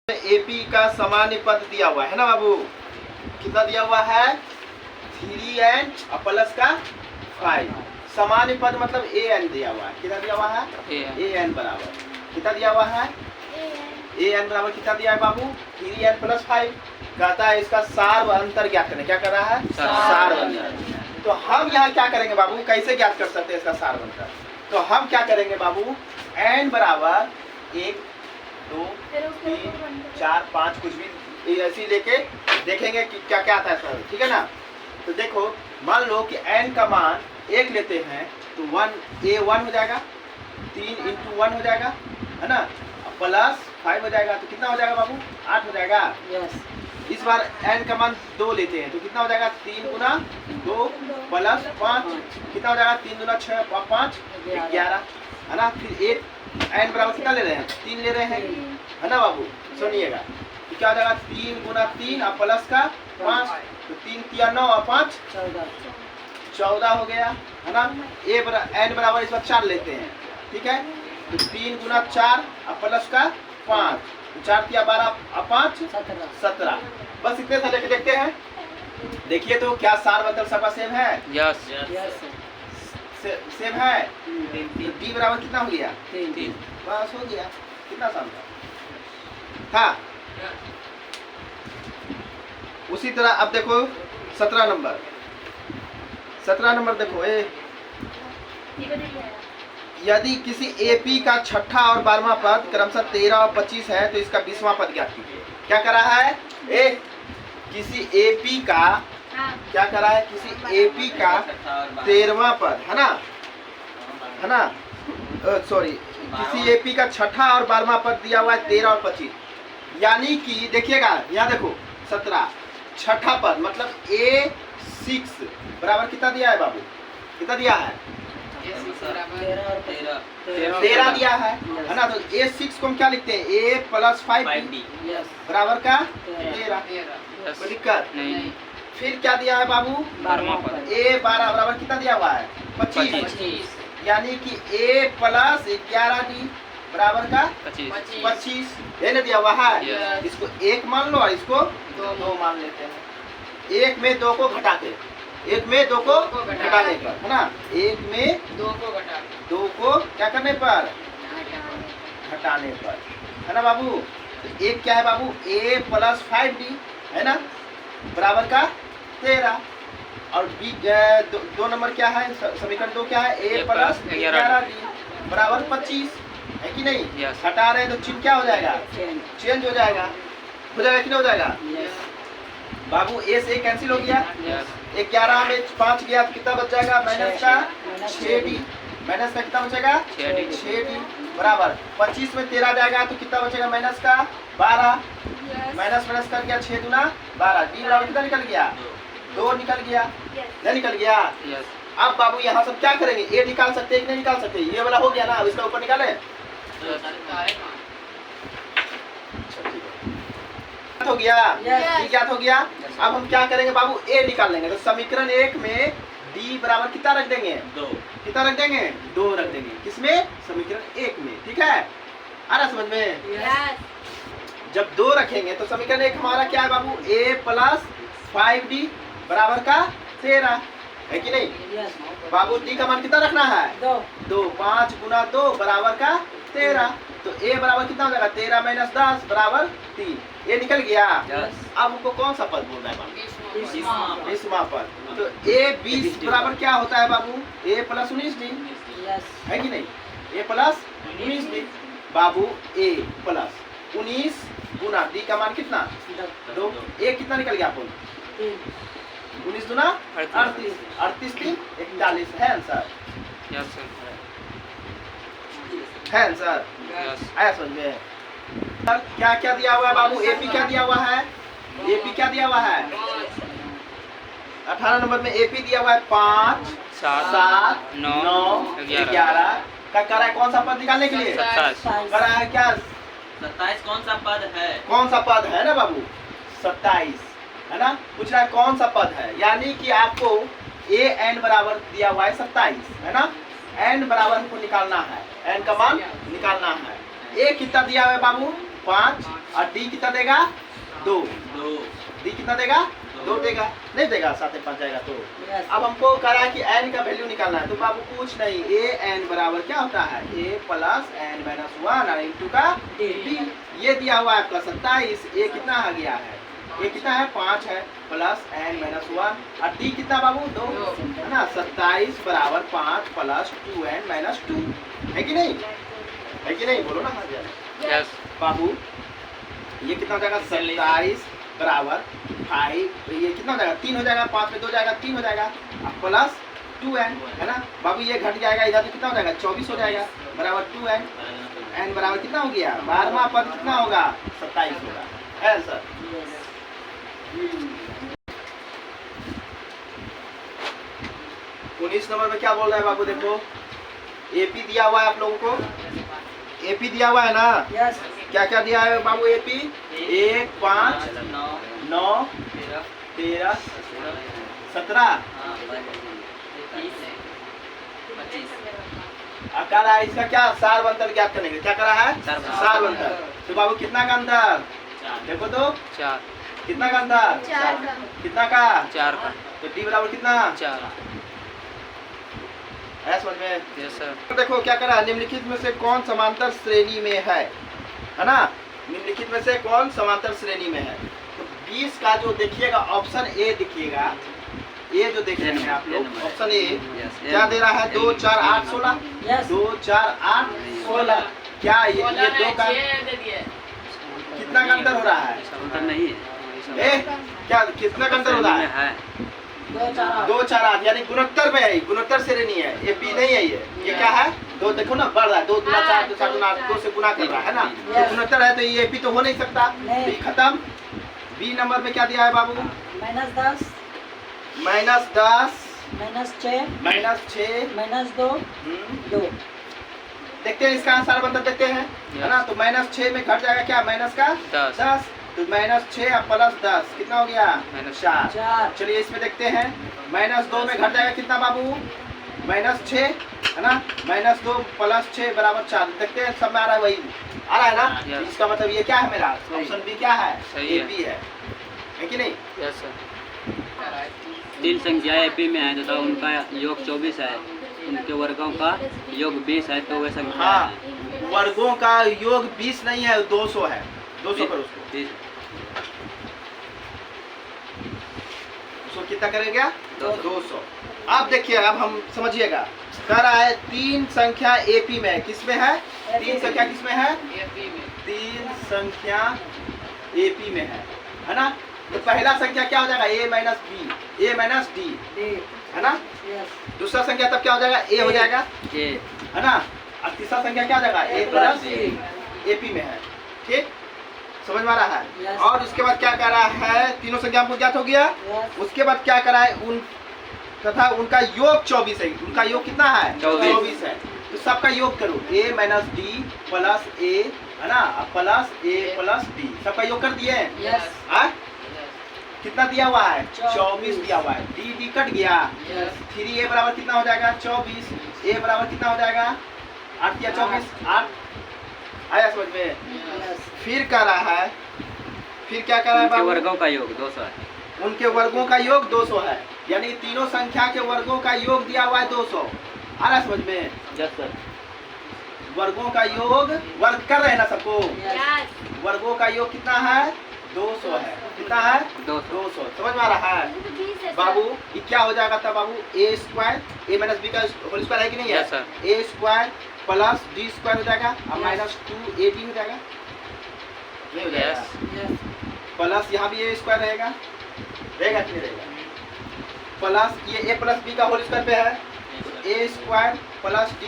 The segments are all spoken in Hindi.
एपी का सामान्य पद दिया हुआ है ना बाबू। कितना दिया हुआ है 3n और प्लस का 5। सामान्य पद मतलब an दिया हुआ है। कितना दिया हुआ है an बराबर कितना दिया हुआ है an बराबर कितना दिया है बाबू 3n प्लस 5। कहता है इसका सार व अंतर ज्ञात करें। क्या कर रहा है सार व अंतर। तो हम यहाँ क्या करेंगे बाबू, कैसे ज्ञात कर सकते हैं इसका सार व अंतर। तो हम क्या करेंगे बाबू n बराबर 1 2 3 4 5 कुछ भी ऐसी लेके देखेंगे कि क्या क्या आता है सर। ठीक है ना। तो देखो मान लो कि n का मान 1 लेते हैं तो 1 हो जाएगा 3 इंटू 1 हो जाएगा है ना, प्लस 5 हो जाएगा तो कितना हो जाएगा बाबू 8 हो जाएगा। इस बार n का मान 2 लेते हैं तो कितना हो जाएगा 3 गुना 2 प्लस 5 कितना हो जाएगा 3 गुना 6 5 11 है ना। फिर 1 n बराबर कितना ले रहे हैं 3 ले रहे हैं है ना बाबू। सुनिएगा तो क्या हो जाएगा 3 गुना 3 और प्लस का 5 तो 3 3 9 और 5 14 हो गया है ना। n बराबर इस बार 4 लेते हैं ठीक है। तो 3 गुना 4 और प्लस का 5 4 3 12 और 5 17। बस इतने से लेके देखते हैं। देखिए तो क्या सार मतलब सबका सेम है। यस सेम है। डी बराबर कितना हो गया 3। बस हो गया कितना आसान था। उसी तरह अब देखो 17 नंबर देखो यदि किसी एपी का छठा और 12वां पद क्रमशः 13 और 25 है तो इसका 20वां पद ज्ञात कीजिए। क्या करा है किसी एपी का क्या करा है किसी एपी का 13वां पद है ना सॉरी किसी एपी का छठा और 12वां पद दिया हुआ है 13 और 25। यानी कि देखिएगा यहाँ देखो 17 छठा पद मतलब A6 बराबर कितना दिया है बाबू कितना दिया है 13 दिया है ना। तो A6 को हम क्या लिखते हैं A प्लस 5D बराबर का 13। कोई दिक्कत नहीं। फिर क्या दिया है बाबू A12 बराबर कितना दिया हुआ है 25 यानी कि A प्लस 11D बराबर का 25 ये ना दिया हुआ है। इसको 1 मान लो और इसको 2 मान लेते हैं। 1 में 2 को घटा के 1 में 2 को घटाने पर है ना 1 में 2 को क्या करने पर घटाने पर है ना बाबू। तो 1 क्या है बाबू A प्लस 5D है ना बराबर का 13 और B 2 नंबर क्या है समीकरण 2 क्या है A प्लस 11D बराबर 25 है कि नहीं। हटा रहे हैं तो चिन्ह क्या हो जाएगा चेंज हो जाएगा कि नहीं हो जाएगा बाबू A से कैंसिल हो गया 11 में 5 गया तो कितना बच जाएगा माइनस का 6D माइनस का कितना बचेगा 6D बराबर 25 में 13 जाएगा तो कितना बचेगा माइनस का 12 माइनस कर गया 6 दूना 12 D बराबर कितना निकल गया 2 निकल गया नहीं निकल गया। अब बाबू यहाँ सब क्या करेंगे A निकाल सकते हैं कि नहीं निकाल सकते। ये वाला हो गया ना अब इसका ऊपर निकाले हो गया ज्ञात हो गया। अब हम क्या करेंगे बाबू A निकाल लेंगे। तो समीकरण 1 में D बराबर कितना रख देंगे 2 कितना रख देंगे 2 रख देंगे किसमें समीकरण 1 में। ठीक है आ रहा समझ में। जब 2 रखेंगे तो समीकरण 1 हमारा क्या है बाबू A प्लस 5D बराबर का 13 है कि नहीं बाबू। D का मान कितना रखना है 2 5 गुना 2 बराबर का 13 तो A बराबर कितना हो जाएगा 13 माइनस 10 बराबर 3 ये निकल गया। अब हमको कौन सा पद बोल रहा है बाबू 20वां पद। तो A 20 बराबर क्या होता है बाबू A प्लस 19D है कि नहीं A plus 19D Babu A plus 19 Guna D का मान कितना 2 A कितना निकल गया आपको 19 गुना 38 3 41 है आंसर है आंसर आया समझ में। क्या क्या दिया हुआ है बाबू AP क्या दिया हुआ है AP क्या दिया हुआ है 18 नंबर में AP दिया हुआ है 5 7 9 11 का कर रहा है कौन सा पद निकालने के लिए 27 कर रहा है क्या 27 कौन सा पद है ना बाबू 27 है ना। पूछ रहा है कौन सा पद है यानी कि आपको AN बराबर दिया हुआ है 27 है ना। N बराबर हमको निकालना है N का मान निकालना है। A कितना दिया हुआ है बाबू 5 और डी कितना देगा 2। 2 डी कितना देगा 2 देगा, नहीं देगा 7 5 जाएगा तो। अब हमको कह रहा है कि n का वैल्यू निकालना है, तो बाबू कुछ नहीं, a n बराबर क्या होता है a प्लस n माइनस 1 और इंटू का d। ये दिया हुआ है आपका 27, a कितना आ गया है, a कितना है 5 है प्लस n माइनस 1 और d कितना बाबू 2 है ना। 27 बराबर 5 प्लस 2n माइनस 2 है कि नहीं, है कि नहीं, बोलो ना। यस बाबू ये कितना हो जाएगा 27 बराबर 5, ये कितना हो जाएगा 3 हो जाएगा, 5 में 2 जाएगा 3 हो जाएगा प्लस 2n है ना। बाबू ये घट जाएगा इधर तो कितना हो जाएगा 24 हो जाएगा बराबर 2n। n बराबर कितना हो गया 12वां पद कितना होगा 27 होगा, है सर। 19 नंबर में क्या बोल रहा है बाबू, देखो एपी दिया हुआ है आप लोगों को, एपी दिया हुआ है ना। यस क्या क्या दिया है बाबू एपी, 1 5 9 13 17 कह रहा है इसका क्या सार अंतर ज्ञात करने के, क्या करा है सार अंतर। तो बाबू कितना का अंतर देखो तो 4 कितना का अंतर 4 का। कितना का 4 का तो डी बराबर कितना 4 है, समझ में। Yes sir. तो देखो क्या करा है, निम्नलिखित में से कौन समांतर श्रेणी में है ना। निम्नलिखित में से कौन समांतर श्रेणी में है, तो 20 का जो देखिएगा ऑप्शन ए दिखिएगा, ये जो देख रहे हैं आप लोग ऑप्शन ए क्या दे रहा है 2 4 8 16 यस 2 4 8 16 क्या ये दो का कितना का अंतर हो रहा है, अंतर नहीं है ए क्या कितना का अंतर हो रहा है 2 4 8 यानी गुणोत्तर में है, गुणोत्तर श्रेणी है, ये बी नहीं है, ये क्या है 2 देखो ना बढ़ रहा है 2 गुना 4 2 4 गुना 8 2 से गुना कर रहा है ना, ये गुणोत्तर है तो ये बी तो हो नहीं सकता, तो ये खत्म। बी नंबर में क्या दिया है बाबू -10 -10 -6 -6 -2 देखते हैं इसका आंसर बंतर देखते हैं है ना। तो -6 में घट जाएगा क्या माइनस का 10 तो -6 और +10 कितना हो गया 4। चलिए इसमें देखते हैं -2 में घट जाएगा कितना बाबू -6 है ना, -2 + 6 = 4। देखते हैं सब में आ रहा है वही आ रहा है ना। Yes. इसका मतलब ये क्या है मेरा ऑप्शन बी क्या है सही है। बी है कि नहीं। Yes sir. 3 संख्याएं एपी में है तथा उनका योग 24 है, उनके वर्गों का योग 20 है, तो वे संख्या हाँ वर्गों का योग 20 नहीं है 200 है, 200 करो उसको कितना करेगा 200। अब देखिए अब हम समझिएगा कह रहा है 3 संख्या एपी में, किस में है 3 संख्या किस में है 3 संख्या एपी में है ना। तो पहला संख्या क्या हो जाएगा a - b a - d है ना। दूसरा संख्या तब क्या हो जाएगा a हो जाएगा है ना, और तीसरा संख्या क्या हो जाएगा a + एपी में है, ठीक समझ में आ रहा है। Yes. और उसके बाद क्या कर रहा है तीनों संख्या हमको ज्ञात हो गया। उसके बाद क्या करा है उन तथा उनका योग 24 है, उनका योग कितना है 24 है। तो सबका योग करो a - d + a है ना + a + d सबका योग कर दिए यस हाँ? कितना दिया हुआ है 24 24 दिया हुआ है, d कट गया 3a बराबर कितना हो जाएगा 24, a बराबर कितना हो जाएगा 8 या 24 8 आया समझ में। फिर कह रहा है फिर क्या कर रहा है उनके बाबू वर्गों का योग 200 है। उनके वर्गों का योग 200 है, यानी तीनों संख्या के वर्गों का योग दिया हुआ है 200 आ रहा है समझ में। Yes sir. वर्गों का योग वर्ग कर रहे हैं ना सबको, यस वर्गों का योग कितना है 200 है, कितना है 200 समझ में आ रहा है बाबू। ये क्या हो जाएगा तब बाबू a² a - b का होल स्क्वायर है कि नहीं है Yes, sir. a² + d² हो जाएगा और -2ad हो जाएगा, ये हो जाएगा प्लस यहाँ भी a² रहेगा कि नहीं रहेगा, प्लस ये a + b का होल स्क्वायर पे है a² + d²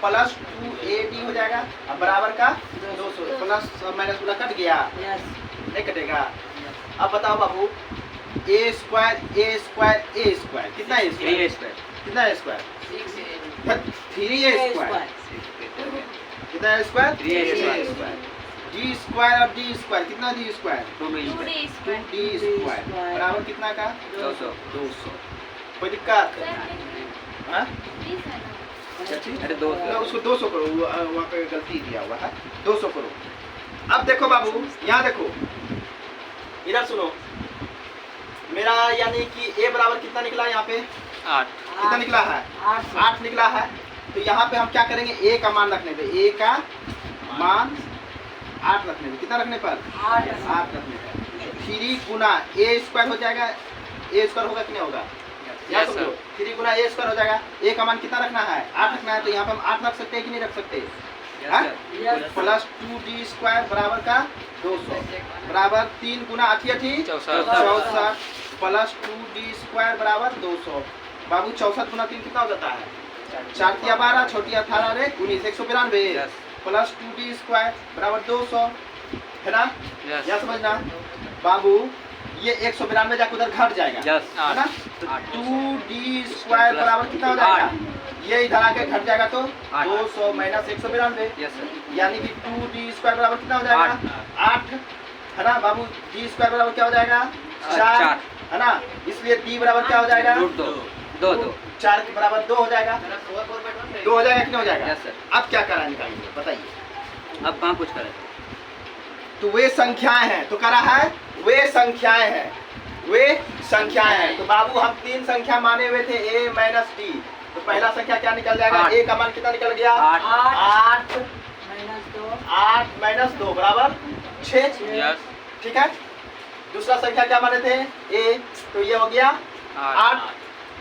+ 2ad हो जाएगा और बराबर का 200 प्लस माइनस वाला कट गया नहीं कटेगा। अब बताओ बाबू a² कितना है थ्री स्क्वायर कितना है स्क्वायर 3a² कितना है स्क्वायर 3a² d² और d² कितना d² 2d² 2d² बराबर कितना का 200। 200। कोई दिक्कत हाँ? अरे 200 उसको 200 करो, वहाँ पे गलती दिया हुआ है 200 करो अब देखो बाबू, यहाँ देखो, इधर सुनो, मेरा यानी कि a बराबर कितना निकला यहाँ पे? 8। कितना निकला है? 8 निकला है। तो यहाँ पे हम क्या करेंगे? a का मान रखने पे, a का मान 8 रखने पे, कितना रखने पर? 8 रखने पर 3 गुना a स्क्वायर हो जाएगा। a स्क्वायर होगा कि नहीं होगा? यहाँ Yes, समझो, 3 गुना a स्क्वायर हो जाएगा। a का मान कितना रखना है? 8 रखना है। तो यहाँ पे हम 8 रख सकते हैं कि नहीं रख सकते? प्लस 2d स्क्वायर बराबर का 200 बराबर 3 गुना 8 64 प्लस 2d स्क्वायर बराबर 200। बाबू 64 गुना 3 कितना हो जाता है? 4 तिया 12, छोटी 18 रे 19, 192 प्लस 2d स्क्वायर बराबर 200, है ना? या समझना बाबू, ये 192 जाकर उधर घट जाएगा, है ना? तो 2d स्क्वायर बराबर कितना हो जाएगा? ये इधर आके घट जाएगा तो 200 माइनस 192, यानी कि 2d स्क्वायर बराबर कितना हो जाएगा? 8, है ना बाबू? d स्क्वायर बराबर क्या हो जाएगा? 4, है ना? इसलिए d बराबर क्या हो जाएगा? 2 4 के बराबर 2 हो जाएगा। 2 हो जाएगा कि नहीं हो जाएगा? अब क्या करा निकालिए बताइए। अब कहाँ कुछ करें? तो वे संख्याएं हैं, तो करा है वे संख्याएं हैं, वे संख्याएं हैं। तो बाबू हम 3 संख्या माने हुए थे a माइनस d, तो पहला संख्या क्या निकल जाएगा? a का मान कितना निकल गया? 8 माइनस 2 बराबर 6। ठीक है। दूसरा संख्या क्या माने थे? a, तो ये हो गया 8,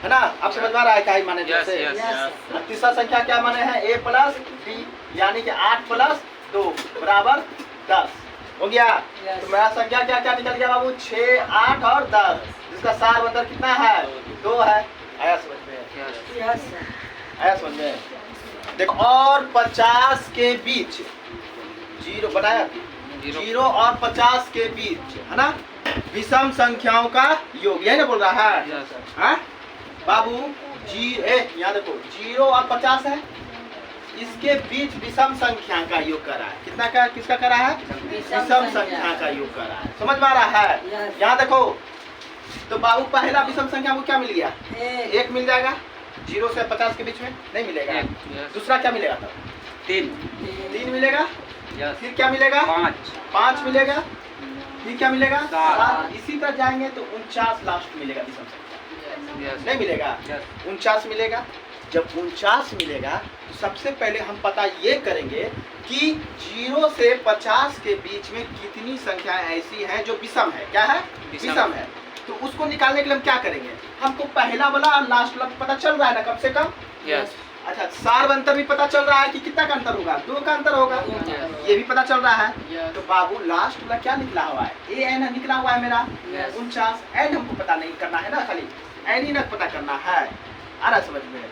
है ना? अब समझ में आ रहा है क्या माने थे? अब तीसरा संख्या क्या माने हैं? a प्लस d, यानी कि 8 प्लस 2 बराबर 10 हो गया। तो मेरा संख्या क्या क्या निकल गया बाबू? 6, 8 और 10, जिसका सार अंतर कितना है? 2 है। आया समझ में? आया समझ में? देखो, और 50 के बीच 0 बनाया, 0 और 50 के बीच, है ना, विषम संख्याओं का योग, यही ना बोल रहा है? हाँ बाबू जी, यहाँ देखो 0 और 50 है, इसके बीच विषम संख्या का योग कर रहा है। कितना का, किसका कर रहा है? विषम संख्या का योग कर रहा है। समझ में आ रहा है? यहाँ देखो, तो बाबू पहला विषम संख्या को क्या मिल गया? 1 मिल जाएगा। 0 से 50 के बीच में नहीं मिलेगा। दूसरा क्या मिलेगा तब? 3 मिलेगा। फिर क्या मिलेगा? 5 मिलेगा। फिर क्या मिलेगा? 7। इसी तरह जाएंगे तो 49 लास्ट मिलेगा विषम संख्या। नहीं मिलेगा? 49 मिलेगा। जब 49 मिलेगा तो सबसे पहले हम पता ये करेंगे कि 0 से 50 के बीच में कितनी संख्याएं ऐसी हैं जो विषम है। क्या है? विषम है। तो उसको निकालने के लिए हम क्या करेंगे? हमको पहला वाला और लास्ट वाला पता चल रहा है ना कम से कम? अच्छा, सार अंतर भी पता चल रहा है कि कितना का अंतर होगा? 2 का अंतर होगा। ये भी पता चल रहा है। तो बाबू लास्ट वाला क्या निकला हुआ है? an निकला हुआ है मेरा 49। n हमको पता नहीं करना है ना, खाली n ही ना पता करना है। आ रहा समझ में?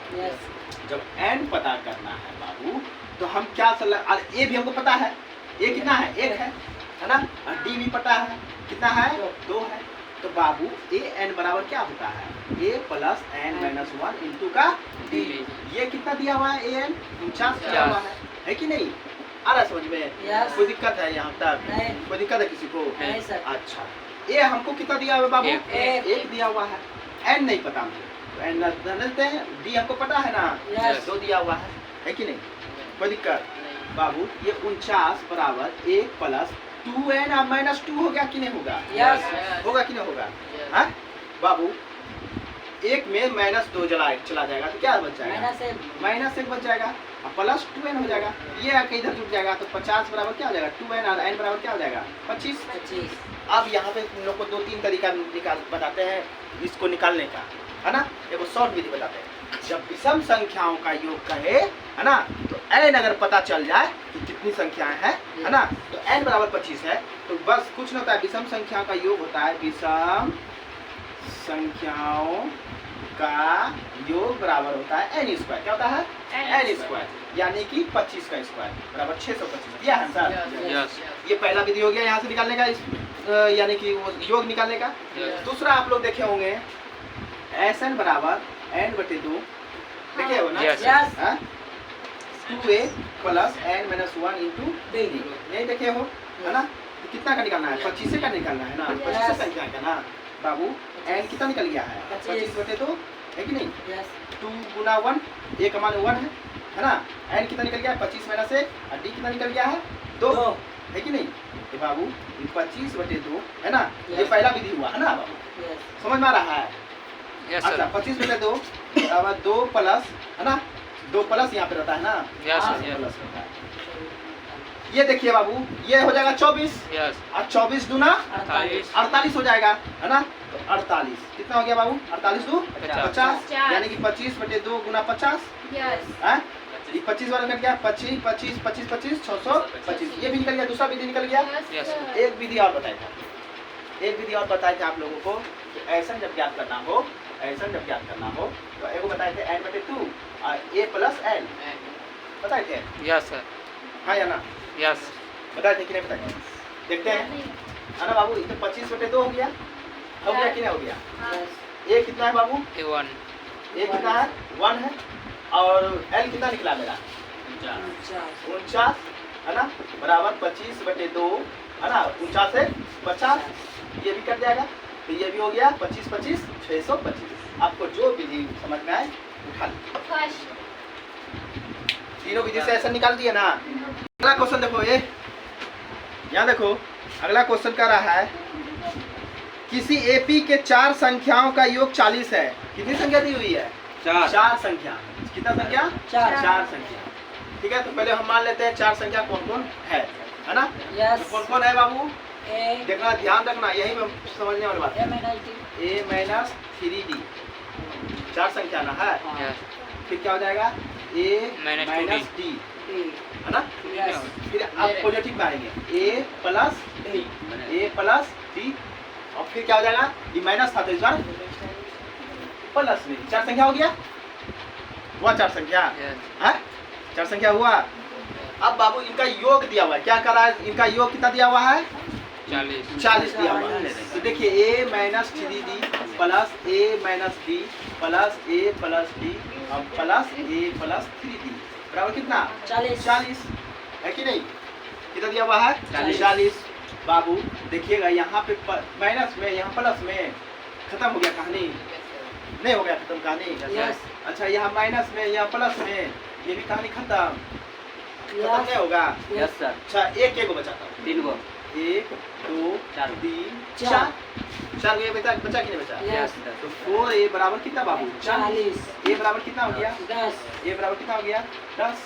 जब n पता करना है बाबू, तो हम क्या a भी हमको पता है, a कितना है? 1 है ना? और d भी पता है, कितना है? 2 है। तो बाबू an बराबर क्या होता है? a plus n minus 1 into का d। ये कितना दिया हुआ है? an 49 दिया हुआ है कि नहीं? आ रहा समझ में? कोई दिक्कत है यहाँ तक? कोई दिक्कत है किसी को? अच्छा, a हमको कितना दिया हुआ है बाबू? 1 दिया हुआ है। n नहीं पता मुझे, तो n जानते हैं। d हमको पता है ना? 2 दिया हुआ है कि नहीं? कोई दिक्कत? बाबू ये 49 बराबर 1 प्लस 2n माइनस 2 हो गया कि नहीं होगा? होगा कि नहीं होगा? हाँ बाबू, 1 में माइनस 2 चला जाएगा तो क्या बच जाएगा? माइनस 1 बच जाएगा और प्लस 2n हो जाएगा। ये आके इधर जुट जाएगा तो 50 बराबर क्या हो जाएगा? 2n और n बराबर क्या हो जाएगा? 25। अब यहाँ पे तुम लोग को 2-3 तरीका बताते हैं इसको निकालने का, है ना? देखो शॉर्ट विधि बताते हैं। जब विषम संख्याओं का योग कहे, है ना, तो n अगर पता चल जाए कि कितनी संख्याएं हैं, है ना, तो n बराबर 25 है, तो बस कुछ नहीं होता है, विषम संख्याओं का योग होता है विषम संख्याओं का योग बराबर होता है n स्क्वायर। क्या होता है? n स्क्वायर, यानी कि 25 का स्क्वायर बराबर 625 दिया है सर। ये पहला विधि हो गया यहाँ से निकालने का, यानी कि वो योग निकालने का। दूसरा आप लोग देखे होंगे Sn बराबर n/2, देखे हो ना? 2a plus n minus 1 into d, नहीं देखे हो, है ना? तो कितना का निकालना है? 25 का निकालना है ना? 25 संख्या का ना बाबू। n कितना निकल गया है? 25/2 है कि नहीं? 2 गुना 1, a का मान 1 है ना? n कितना निकल गया है? 25 माइनस 1 और d कितना निकल गया है? 2 है कि नहीं? ये बाबू ये 25/2 है ना, ये Yes. पहला विधि हुआ है ना बाबू, Yes. समझ में आ रहा है? यस अच्छा सर 25/2 बराबर 2 प्लस है ना, 2 प्लस यहाँ पे रहता है ना, यस हाँ, सर प्लस रहता है। ये देखिए बाबू ये हो जाएगा 24 यस और 24 दूना 48 48 हो जाएगा है ना, तो 48 कितना हो गया बाबू, 48 दू 50 यानी कि 25/2 गुना 50 है, ये 25 वाला कट गया, 25 25 25 25 625, ये भी निकल गया, दूसरा विधि निकल गया। यस एक विधि और बताया था, एक विधि और बताया था आप लोगों को कि ऐसा जब ज्ञात करना हो, ऐसा जब ज्ञात करना हो तो एगो बताए थे n/2 और a प्लस n बताए थे, यस सर हाँ या ना, यस बताए थे कि नहीं बताए थे? देखते हैं है ना बाबू, ये तो 25/2 हो गया कि नहीं हो गया? Yes. a कितना है बाबू, A1 a कितना है 1 है, और l कितना निकला मेरा 49 है ना, बराबर 25/2 है ना, 49 से 50, ये भी कट जाएगा, तो ये भी हो गया 25 25 625। आपको जो विधि समझ में आए उठा लीजिए, तीनों विधि से ऐसा निकाल दिए ना। अगला क्वेश्चन देखो, ये यहाँ देखो, अगला क्वेश्चन कर रहा है किसी एपी के 4 संख्याओं का योग 40 है। कितनी संख्या दी हुई है? 4 संख्या। कितना संख्या? 4 संख्या। ठीक है, तो पहले हम मान लेते हैं 4 संख्या कौन कौन है ना? Yes. तो कौन कौन है बाबू? A. देखना, ध्यान रखना, यही में समझने वाली बात है। A a 3d 4 संख्या ना है, यस फिर क्या हो जाएगा a -2d d D. है ना, Yes. फिर आप पॉजिटिव में आएंगे a प्लस d और फिर क्या हो जाएगा, ये माइनस था तो इस बार प्लस में 4 संख्या हो गया, हुआ 4 संख्या यस है, 4 संख्या हुआ। अब बाबू इनका योग दिया हुआ है, क्या कर रहा है, इनका योग कितना दिया हुआ है? 40 दिया हुआ है। तो देखिए a 3d plus a d plus a d और प्लस a 3d बराबर कितना? 40 है कि नहीं? कितना दिया हुआ है? 40। बाबू देखिएगा यहाँ पे माइनस में, यहाँ प्लस में, खत्म हो गया कहानी, नहीं हो गया खत्म कहानी? Yes. अच्छा यहाँ माइनस में, यहाँ प्लस में, ये भी कहानी खत्म नहीं होगा? यस सर अच्छा एक को बचाता हूँ, 3 गो 1 2 चार। 3 4 4 ये बचा कि नहीं बचा? Yes. तो 4a बराबर कितना बाबू? 40. a बराबर कितना हो गया? 10. a बराबर कितना हो गया? 10।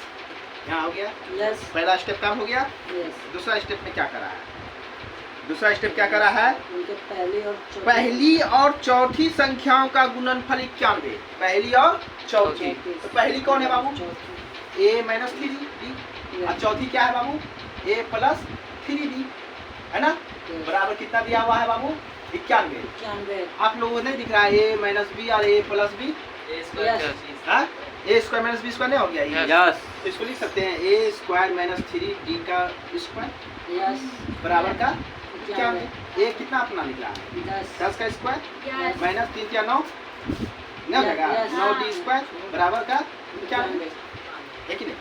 यहाँ हो गया, Yes. पहला स्टेप काम हो गया। Yes. दूसरा स्टेप में क्या करा है? दूसरा स्टेप क्या करा है? उनके पहली और चौथी संख्याओं का गुणनफल 91। पहली और चौथी, तो पहली कौन है बाबू? a - 3d और चौथी क्या है बाबू? a + 3d है ना, बराबर कितना दिया हुआ है बाबू? 91। 91. आप लोगों को नहीं दिख रहा है a - b और a + b? Yes. हाँ, a² - b² नहीं हो गया ये? यस तो इसको लिख सकते हैं a² - 3d का स्क्वायर Yes. बराबर का 91। 91. a कितना अपना निकला? 10. 10 का स्क्वायर Yes. माइनस 3 क्या 9 नहीं हो जाएगा? Yes. 9d² बराबर का 91 है कि नहीं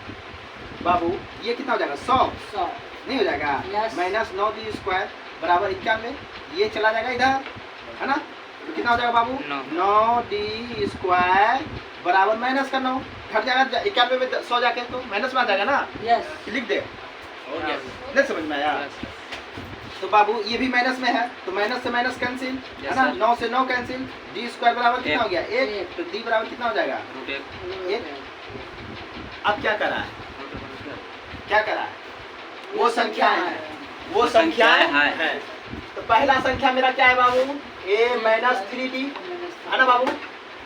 बाबू? ये कितना हो जाएगा? 100 100. नहीं हो जाएगा? Yes. माइनस 9d² बराबर 91, ये चला जाएगा इधर है ना, तो कितना हो जाएगा बाबू? 9d² बराबर माइनस का 9 घट जाएगा 91 में 100 जाके, तो माइनस में आ जाएगा ना, Yes. लिख दे। हो गया नहीं समझ में आया? तो बाबू ये भी माइनस में है, तो माइनस से माइनस कैंसिल है ना, 9 से 9 कैंसिल, d² बराबर कितना हो गया? 1, तो d बराबर कितना हो जाएगा? एक। अब क्या करा है? क्या करा है? वो संख्या है, वो संख्याएं हैं। तो पहला संख्या मेरा क्या है बाबू? a - 3d है ना बाबू,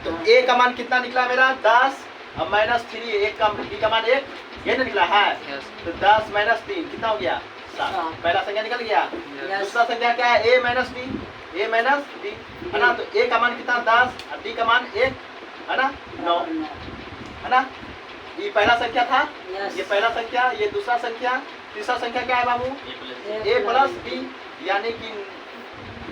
तो a का मान कितना निकला मेरा? 10 और -3, 1 का d का मान 1, ये तो निकला है, तो 10 - 3 कितना हो गया? 7। पहला संख्या निकल गया। दूसरा संख्या क्या है? a - d है ना, तो a का मान कितना? 10 और d का मान 1 है ना, 9 है ना। ये पहला संख्या था, Yes. ये पहला संख्या, ये दूसरा संख्या, तीसरा संख्या क्या है बाबू? a + b यानी कि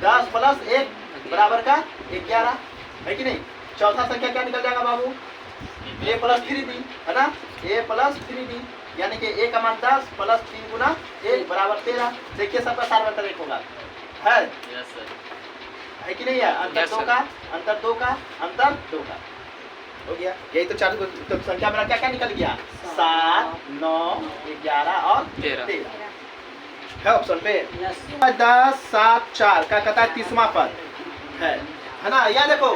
10 + 1 बराबर का 11 है कि नहीं। चौथा संख्या क्या निकल जाएगा बाबू? a + 3d है ना, a + 3d यानी कि a का मान 10 + 3 गुना 1 बराबर 13। देखिए सबका सार अंतर 1 होगा, है कि नहीं है? अंतर Yes, 2 sir. का, अंतर 2 का, अंतर 2 का हो गया। यही तो 4 तो संख्या मेरा क्या क्या निकल गया? 7 9 11 और 13। है ऑप्शन पे। यस 10 7 4 का कहता है 30वां पद है ना। यहाँ देखो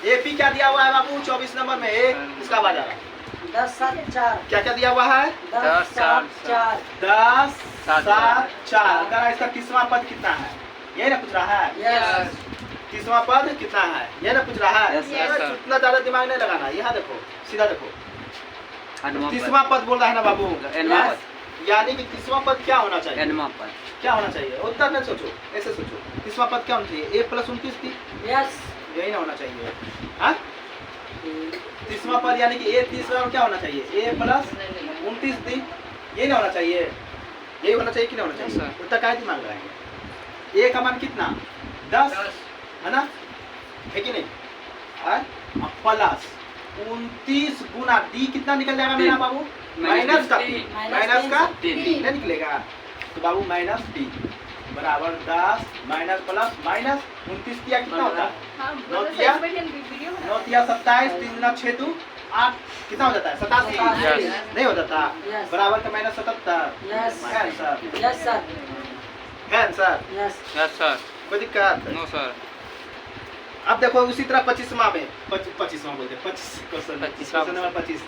एपी क्या दिया हुआ है बाबू 24 नंबर में ए, इसका बाद आ रहा है 10 7 4 क्या क्या दिया हुआ है 10 7 4 10 7 4 का इसका 30वां पद कितना है यही ना पूछ रहा है। यस 30वां पद कितना है यही ना पूछ रहा है। Yes, yes, sir. इतना ज्यादा दिमाग नहीं लगाना, यहाँ देखो सीधा देखो एनवां 30वां पद बोल रहा है ना बाबू। एनवां Yes. पद यानी कि 30वां पद क्या होना चाहिए एनवां पद क्या होना चाहिए उतना नहीं सोचो, ऐसे सोचो 30वां पद क्या होना चाहिए a + 29 थी यस यही ना होना चाहिए। हाँ 30वां पद यानी कि a 30वां में क्या होना चाहिए a + 29 थी यही ना होना चाहिए, यही होना चाहिए कि नहीं होना Yes, चाहिए। sir. उतना क्या दिमाग लगाएंगे a का मान कितना 10 है ना, है कि नहीं। प्लस 29 गुना डी कितना निकल जाएगा मेरा बाबू माइनस का तीन। माइनस का तीन। तीन नहीं निकलेगा तो बाबू -3 बराबर 10 माइनस प्लस माइनस 29 किया कितना होता है 9 किया 27 3 गुना 6 2 8 कितना हो जाता है 87 Yes. नहीं हो जाता Yes. बराबर का -77 Yes. है आंसर यस सर है आंसर यस यस सर कोई दिक्कत नो सर अब देखो उसी तरह 25वां में 25वां बोलते हैं 25 क्वेश्चन 25वां नंबर 25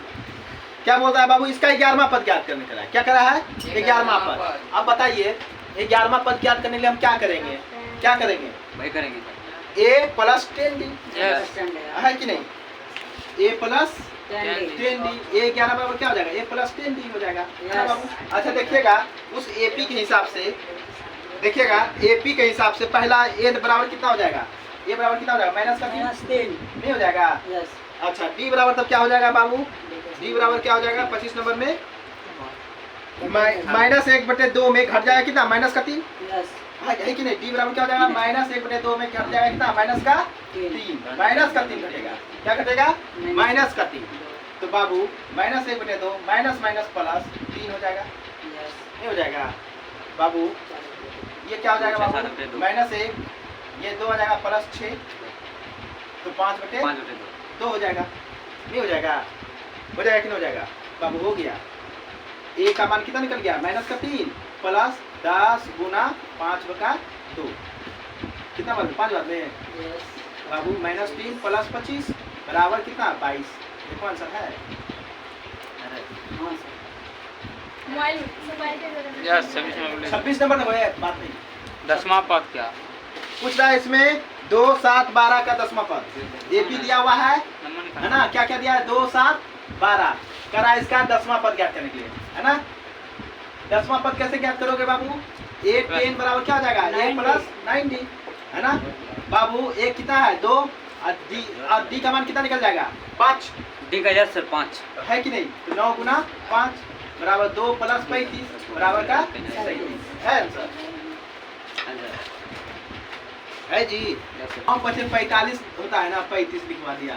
क्या बोलता है बाबू इसका 11वां पद ज्ञात करने का है क्या करा है 11वां पद। अब बताइए 11वां पद ज्ञात करने के लिए हम क्या करेंगे वही करेंगे सर a + 10d यस है कि नहीं a + 10d a 11 बराबर क्या हो जाएगा a + 10d हो जाएगा है ना बाबू। अच्छा देखिएगा उस AP के हिसाब से देखिएगा AP के हिसाब से पहला a बराबर कितना हो जाएगा a बराबर कितना हो जाएगा माइनस का तीन -3 नहीं हो जाएगा। यस अच्छा d बराबर तब क्या हो जाएगा बाबू d बराबर क्या हो जाएगा 25 नंबर में -1/2 में घट जाएगा कितना माइनस का 3 यस है कि नहीं। d बराबर क्या हो जाएगा -1/2 में घट जाएगा कितना माइनस का 3 माइनस का 3 घटेगा क्या घटेगा माइनस का 3 तो बाबू -1/2 माइनस माइनस प्लस 3 हो जाएगा यस नहीं हो जाएगा बाबू। ये क्या हो जाएगा बाबू -1 ये 2 हो जाएगा +6 तो 5/2 हो जाएगा नहीं हो जाएगा कि नहीं हो जाएगा बाबू हो गया। a का मान कितना निकल गया -3 प्लस 10 गुना 5/2 कितना बात 5 बात में यस बाबू -3 प्लस 25 बराबर कितना 22 देखो आंसर है। हां सर यस 26 नंबर है बात नहीं 10वां पद क्या पूछ रहा है इसमें 2 7 12 का 10वां पद ए भी दिया हुआ है ना क्या क्या दिया है 2 7 12 करा इसका 10वां पद ज्ञात करने के लिए है ना। 10वां पद कैसे ज्ञात करोगे बाबू a 10 बराबर क्या हो जाएगा a + 90 है ना बाबू a कितना है 2 और d का मान कितना निकल जाएगा 5 डी का यस सर 5 है कि नहीं तो 9 गुना 5 बराबर 2 + 35 बराबर का 37 है आंसर है जी। हम बचे 45 होता है ना 35 लिखवा दिया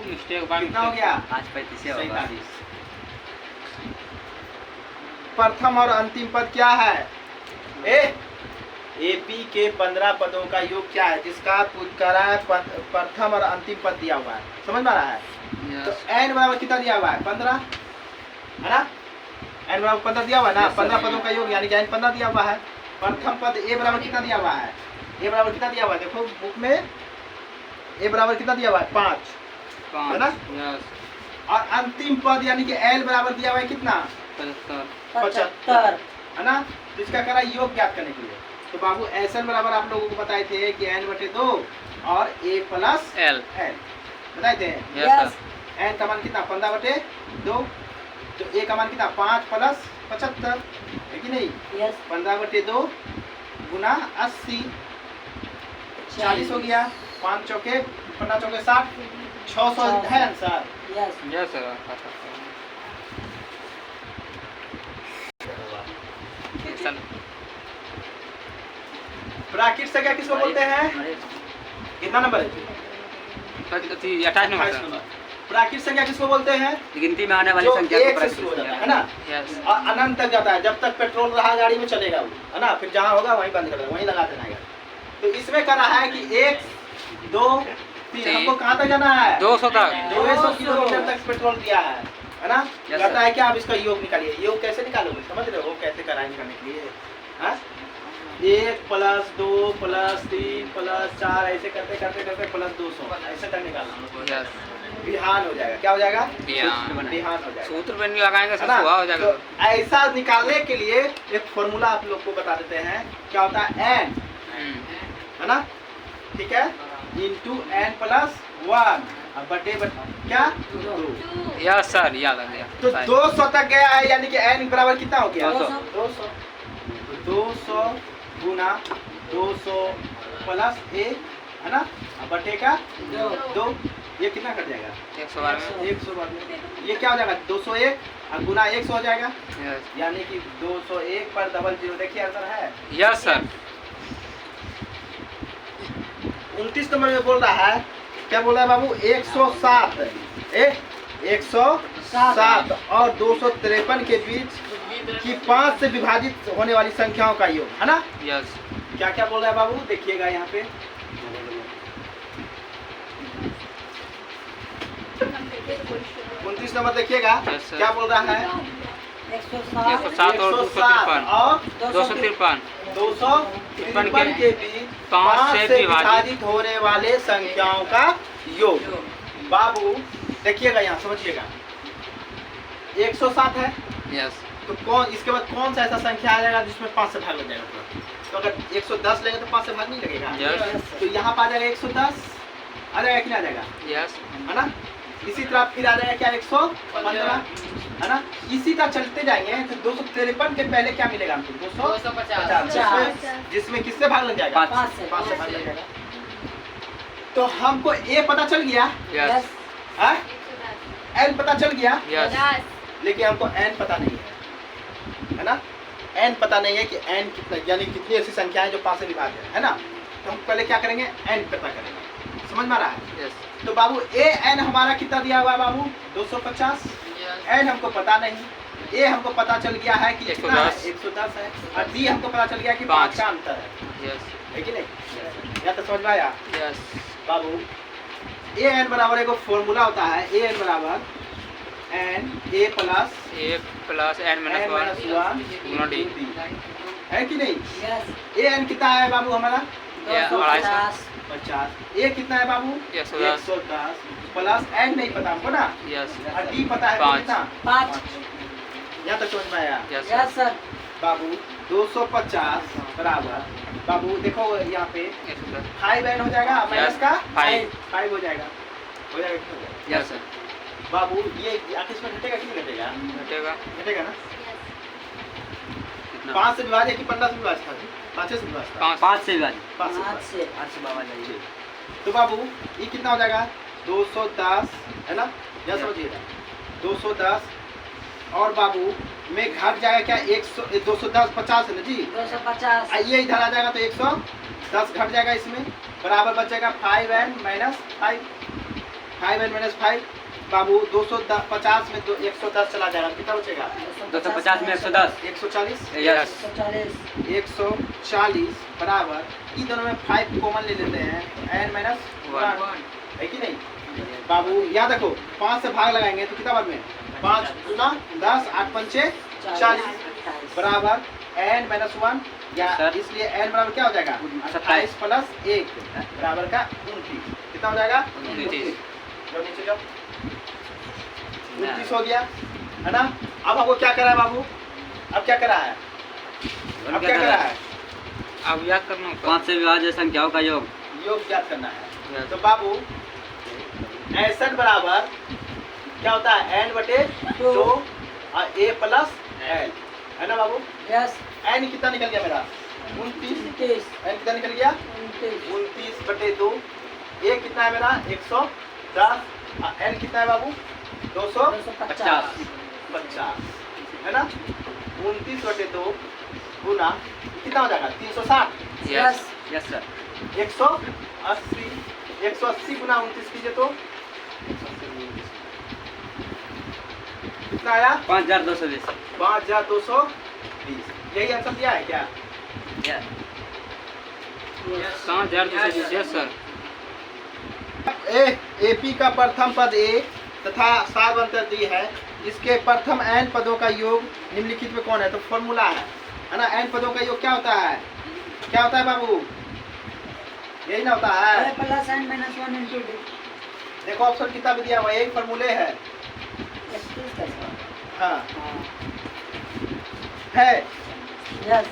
मिस्टेक कितना हो गया 5/35 होगा 47। प्रथम और अंतिम पद क्या है एपी के 15 पदों का योग क्या है जिसका पुरस्कार है प्रथम और अंतिम पद दिया हुआ है समझ में आ रहा है। तो n बराबर कितना दिया हुआ है 15 है ना n बराबर 15 दिया हुआ है ना 15 पदों का योग यानी कि n 15 दिया हुआ है। प्रथम पद a बराबर कितना दिया हुआ है a बराबर कितना दिया हुआ है देखो बुक में a बराबर कितना दिया हुआ है 5 है ना। यस और अंतिम पद यानी कि l बराबर दिया हुआ है कितना 75 है ना। तो इसका करा योग ज्ञात करने के लिए तो बाबू SN बराबर आप लोगों को बताए थे कि n/2 और a + एल l बताए थे। यस n का मान कितना 15/2 तो a का मान कितना 5 + 75 है कि नहीं यस 15/2 गुना 80 40 हो गया 5 चौके 15 चौके 60 600 है answer. Yes yes sir bracket से क्या किसको बोलते हैं कितना नंबर है 28 नंबर 28 नंबर। ब्रैकेट से क्या किसको बोलते हैं गिनती में आने वाली जो संख्या एक को से शुरू हो जाता है ना यस और अनंत तक जाता है जब तक पेट्रोल रहा गाड़ी में चलेगा वो है ना फिर जहाँ होगा वहीं बंद कर देगा वहीं लगा देना है। तो इसमें कह रहा है कि 1 2 3 हमको कहाँ तक जाना है 200 तक 200 किलोमीटर तक पेट्रोल दिया है ना। Yes, कहता sir. है कि आप इसका योग निकालिए योग कैसे निकालोगे समझ रहे हो कैसे कराए निकालने के लिए हाँ? 1 + 2 + 3 + 4 ऐसे करते करते करते + 200 ऐसे तक निकालना। यस बिहान हो जाएगा। क्या हो जाएगा? बिहान। बिहान हो जाएगा। सूत्र पे नहीं लगाएंगे है ना? सब हो जाएगा। तो ऐसा निकालने के लिए एक फॉर्मूला आप लोग को बता देते हैं। क्या होता है? n, है ना? ठीक है, इंटू n + 1 अब बटे क्या 2। यस सर याद आ गया। तो 200 तक गया है, यानी कि n बराबर कितना हो गया? 200। 200 गुना 200 प्लस a, है ना, अब बटे का 2। ये कितना कट जाएगा? 112 में 112। ये क्या हो जाएगा? 201 और गुना 100 हो जाएगा, यस यानी कि 201 पर डबल जीरो। देखिए आंसर है यस सर 29 नंबर में बोल रहा है। क्या बोल रहा है बाबू? 107 107 और 253 के बीच की 5 से विभाजित होने वाली संख्याओं का योग, है ना? यस क्या क्या बोल रहा है बाबू? देखिएगा यहाँ पे 29 नंबर देखिएगा। Yes, sir. क्या बोल रहा है? 107 107 और 253 और 253 253 के बीच 5 5 से से विभाजित विभाजित होने वाले संख्याओं का योग। बाबू देखिएगा, यहाँ समझिएगा। 107 है, यस तो कौन इसके बाद कौन सा ऐसा संख्या आ जाएगा जिसमें 5 से भाग लग जाएगा पूरा? तो अगर 110 लेंगे तो 5 से भाग नहीं लगेगा। यस तो यहाँ पर आ जाएगा 110 आ जाएगा कि नहीं आ जाएगा? यस है ना? इसी तरह फिर आ जाएगा क्या 115, है ना? इसी तरह चलते जाएंगे तो 253 के पहले क्या मिलेगा हमको? 250, जिसमें किससे भाग लग जाएगा? 5 से 5 से भाग लग जाएगा। तो हमको ए पता चल गया, यस एन पता चल गया, यस लेकिन हमको एन पता नहीं है ना? एन पता नहीं है कि एन कितना, यानी कितनी ऐसी संख्याएं जो 5 से विभाज्य है ना? तो हम पहले क्या करेंगे? एन पता करेंगे। समझ में आ रहा है? यस तो बाबू ए एन हमारा कितना दिया हुआ है बाबू? 250। एन हमको पता नहीं। ए हमको पता चल गया है कि कितना है? 110 है। और डी हमको पता चल गया कि 5 का अंतर है। यस है कि नहीं? या तो समझ में आया यस बाबू? ए एन बराबर एक फॉर्मूला होता है। ए एन बराबर n a plus n n minus 1 गुना डी है कि नहीं? यस ए एन कितना है बाबू हमारा? 250 50। ए कितना है बाबू? 110 110 प्लस एन नहीं पता हमको ना, यस और डी पता है 5 कितना? 5 यहाँ तक समझ में आया यस यस सर बाबू? 250 बराबर बाबू देखो यहाँ पे 110 5 एन हो जाएगा, माइनस का 5 हो जाएगा, हो जाएगा। यस सर बाबू ये आखिर इसमें घटेगा कि नहीं घटेगा? घटेगा घटेगा ना? कितना 5 से विभाज्य कि 15 से विभाज्य था? 5 से विभाज्य था। 5 से विभाजित 5 से 5 से 5 से बाबा जाइए। तो बाबू ये कितना हो जाएगा? 210 है ना? या समझिएगा 210 और बाबू में घट जाएगा क्या? 210 50 है ना जी? 250 ये इधर आ जाएगा तो 110 घट जाएगा, इसमें बराबर बचेगा 5n माइनस 5 बाबू 250 में 110 चला जाएगा, कितना बचेगा? 250 में 110 140 यस 140 140 बराबर इन दोनों में 5 कॉमन ले लेते हैं, n माइनस 1 है कि नहीं बाबू? याद रखो 5 से भाग लगाएंगे तो कितना बार में? 5 गुना 10 8 पंचे 40 बराबर n माइनस 1, या सर। इसलिए n बराबर क्या हो जाएगा? 28 प्लस 1 बराबर का 29। कितना हो जाएगा? 29। जाओ नीचे जाओ। 29 हो गया, है ना? अब हमको क्या करा है बाबू? अब क्या करा है? अब क्या करा है? अब याद करना होगा 5 से विभाज्य संख्याओं का योग योग याद करना है। Yes. तो बाबू 61 बराबर क्या होता है? n बटे 2 और a प्लस l, है ना बाबू? यस n कितना निकल गया मेरा? 29। 29 n कितना निकल गया? 29 बटे 2। a कितना है मेरा? 110 और l कितना है बाबू? 250 है ना? 29 बटे 2 गुना कितना हो जाएगा? 360। यस यस सर 180 गुना 29 कीजिए तो कितना आया? 5220 5220। यही आंसर दिया है क्या? 5220 यस सर एपी का प्रथम पद ए तथा सार्वंतर दी है, इसके प्रथम n पदों का योग निम्नलिखित में कौन है? तो फॉर्मूला है है ना। n पदों का योग क्या होता है? क्या होता है बाबू? यही ना होता है। A plus n minus 1 into d. देखो ऑप्शन कितना भी दिया हुआ है, यही फॉर्मूले है। Excuse कैसा? हाँ हाँ. है। Yes.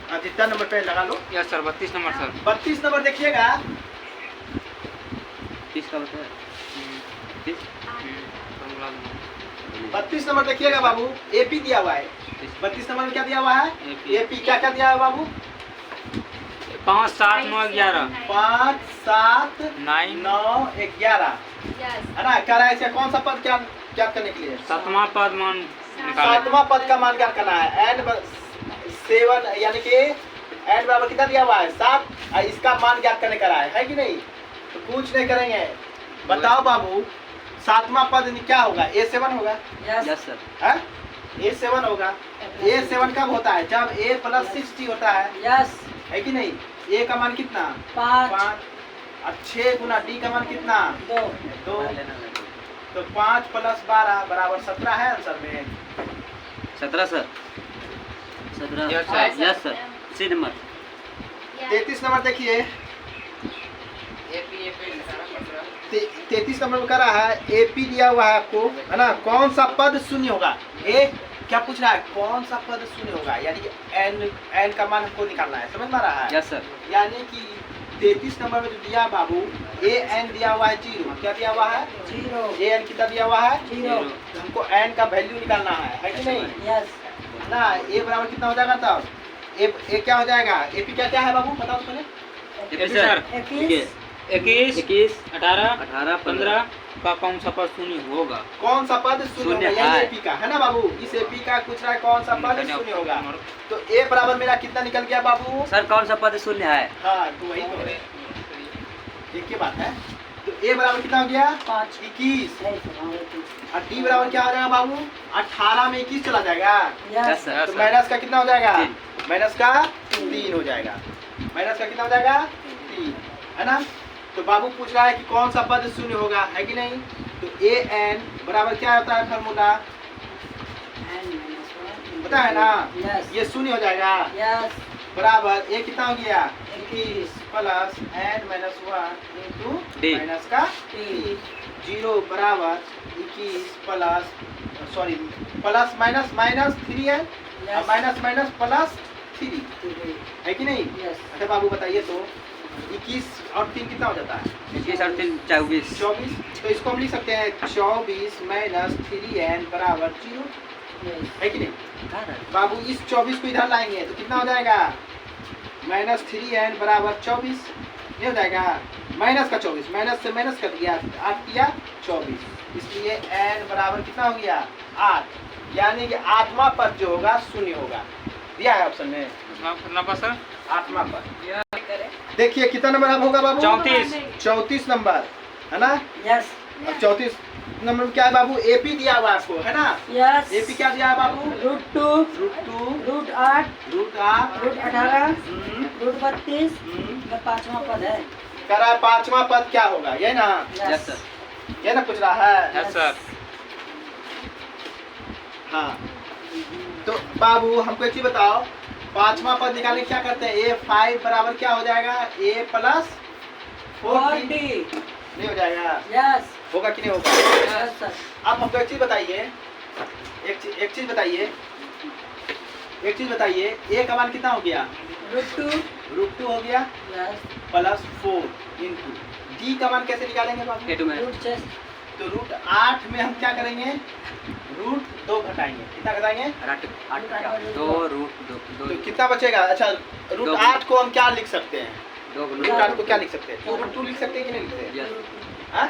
हाँ, जितना नंबर पे लगा लो। Yes sir 32 number sir. 32 number देखिएगा। 30 का बताया 32 नंबर देखिएगा बाबू, एपी दिया हुआ है। 32 नंबर में क्या दिया हुआ है? एपी। क्या क्या दिया हुआ है बाबू? 5 7 9 11 5 7 9 9 11 है ना। कह रहा है इसका कौन सा पद क्या क्या करने के लिए? सातवां पद मान निकाले। सातवां पद का मान क्या करना है? n 7 यानी कि n बराबर कितना दिया हुआ है? 7 और इसका मान ज्ञात करने का रहा है कि नहीं? तो कुछ नहीं करेंगे। बताओ बाबू, सातवां पद क्या होगा? A7 होगा। Yes. Yes sir. है? A7 होगा। A7 कब होता है? जब A + 6t होता है Yes. कि नहीं? A का मान कितना? 5. 5 और 6 गुना D का मान कितना? 2. 2। तो 5 + 12 बराबर 17 है आंसर में। 17 sir. 17 Yes, sir. Yes sir. C number 33 number देखिए। 33 नंबर में कह रहा है एपी दिया हुआ है आपको, है ना। कौन सा पद शून्य होगा? ए क्या पूछ रहा है? कौन सा पद शून्य होगा? यानी कि एन का मान हमको निकालना है। समझ में आ रहा है? Yes sir. यानी कि 33 नंबर में जो दिया बाबू, ए एन दिया हुआ है 0। क्या दिया हुआ है? 0. ए एन कितना दिया हुआ है? 0. तो हमको एन का वैल्यू निकालना है कि नहीं? Yes. है ना। ए बराबर कितना हो जाएगा तब? ए क्या हो जाएगा? एपी क्या क्या है बाबू, बताओ तो पहले। सर 21. 21 18 15 का कौन सा पद शून्य होगा? कौन सा पद शून्य होगा? शून्य यही है। एपी का है ना बाबू। इस एपी का पूछ रहा है कौन सा पद शून्य होगा। तो ए बराबर मेरा कितना निकल गया बाबू? सर कौन सा पद शून्य है? हाँ तो वही तो है, एक ही बात है। तो ए बराबर कितना हो गया? 5. 21। Yes, sir. और डी बराबर क्या हो जाएगा बाबू? 18 में 21 चला जाएगा। Yes Yes. सर। तो माइनस का कितना हो जाएगा? 3। माइनस का 3 हो जाएगा। माइनस का कितना हो जाएगा? 3, है ना। तो बाबू पूछ रहा है कि कौन सा पद शून्य होगा, है कि नहीं? तो ए एन बराबर क्या होता है फॉर्मूला? N minus 1. पता है ना? Yes. ये शून्य हो जाएगा। Yes. बराबर ए कितना हो गया? 21 plus n minus 1 into D। Minus का 3। 0 बराबर 21 plus sorry plus minus minus 3n Yes. Minus minus plus 3, 3. है कि नहीं? Yes. अच्छा बाबू बताइए तो 21 और 3 कितना हो जाता है? 21 और 3 24। 24। तो इसको हम लिख सकते हैं 24 माइनस 3n बराबर 0, Yes. है कि नहीं? बाबू इस 24 को इधर लाएंगे तो कितना हो जाएगा? माइनस 3n बराबर 24, ये हो जाएगा। माइनस का 24, माइनस से माइनस कर दिया, 8 किया 24, इसलिए n बराबर कितना हो गया? 8। यानी कि आठवां पद जो होगा शून्य होगा। दिया है ऑप्शन में नंबर सर आठवां पद। देखिए कितना नंबर अब होगा बाबू? 34। 34 नंबर, है ना। Yes. अब 34 नंबर में क्या है बाबू? एपी दिया हुआ है आपको, है ना। Yes. एपी क्या दिया है बाबू? √2. √2 √8. √8 √18. हम्म, √32. हम्म। ये 5वां पद है. कह रहा है पांचवा पद क्या होगा, ये ना? Yes sir. ये ना पूछ रहा है। Yes sir. हाँ तो बाबू हमको एक चीज बताओ, पांचवा पद निकालने क्या करते हैं? A5 बराबर क्या हो जाएगा? A plus 4D 40. नहीं हो जाएगा? Yes. होगा कि नहीं होगा? Yes, sir. अब हमको एक चीज बताइए, एक चीज बताइए, एक चीज बताइए, A का मान कितना हो गया? √2. √2 हो गया Yes. प्लस 4 इंटू D का मान कैसे निकालेंगे बाबू? A2 में √6. तो √8 में हम क्या करेंगे? √2 घटाएंगे। कितना घटाएंगे? 8 2 √2 तो कितना बचेगा? अच्छा √8 को हम क्या लिख सकते हैं? 2 √8 को क्या लिख सकते हैं? 2√2 लिख सकते हैं कि नहीं लिखते हैं? यस हाँ?